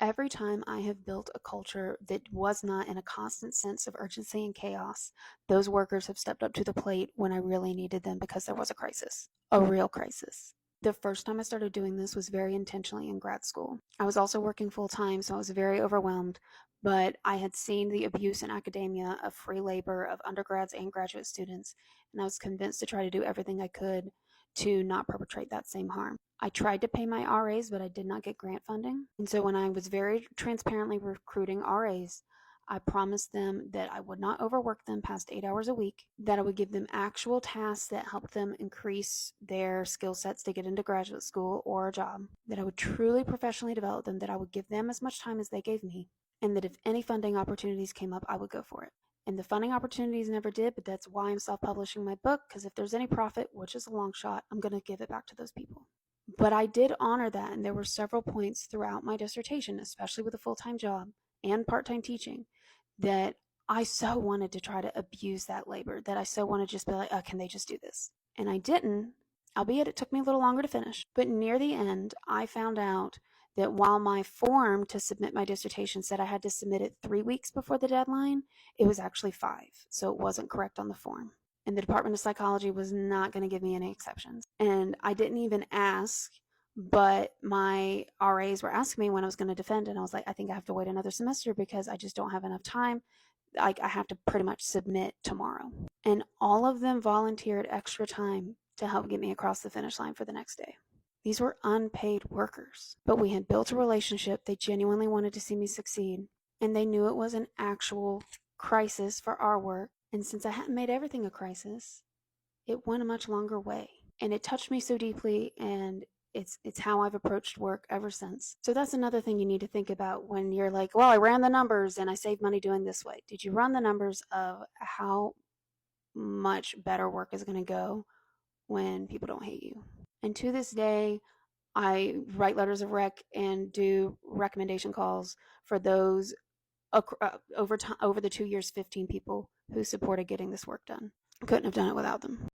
Every time I have built a culture that was not in a constant sense of urgency and chaos, those workers have stepped up to the plate when I really needed them because there was a crisis, a real crisis. The first time I started doing this was very intentionally in grad school. I was also working full time, so I was very overwhelmed, but I had seen the abuse in academia of free labor of undergrads and graduate students, and I was convinced to try to do everything I could to not perpetrate that same harm. I tried to pay my RAs, but I did not get grant funding. And so when I was very transparently recruiting RAs, I promised them that I would not overwork them past 8 hours a week, that I would give them actual tasks that helped them increase their skill sets to get into graduate school or a job, that I would truly professionally develop them, that I would give them as much time as they gave me, and that if any funding opportunities came up, I would go for it. And the funding opportunities never did, but that's why I'm self-publishing my book, because if there's any profit, which is a long shot, I'm going to give it back to those people. But I did honor that, and there were several points throughout my dissertation, especially with a full-time job and part-time teaching, that I so wanted to try to abuse that labor, that I so wanted to just be like, oh, can they just do this? And I didn't, albeit it took me a little longer to finish. But near the end, I found out that while my form to submit my dissertation said I had to submit it 3 weeks before the deadline, it was actually 5, so it wasn't correct on the form. And the Department of Psychology was not going to give me any exceptions. And I didn't even ask, but my RAs were asking me when I was going to defend, and I was like, I think I have to wait another semester because I just don't have enough time. I have to pretty much submit tomorrow. And all of them volunteered extra time to help get me across the finish line for the next day. These were unpaid workers, but we had built a relationship. They genuinely wanted to see me succeed, and they knew it was an actual crisis for our work. And since I hadn't made everything a crisis, it went a much longer way. And it touched me so deeply, and it's how I've approached work ever since. So that's another thing you need to think about when you're like, well, I ran the numbers and I saved money doing this way. Did you run the numbers of how much better work is going to go when people don't hate you? And to this day, I write letters of rec and do recommendation calls for those over the 2 years, 15 people who supported getting this work done. Couldn't have done it without them.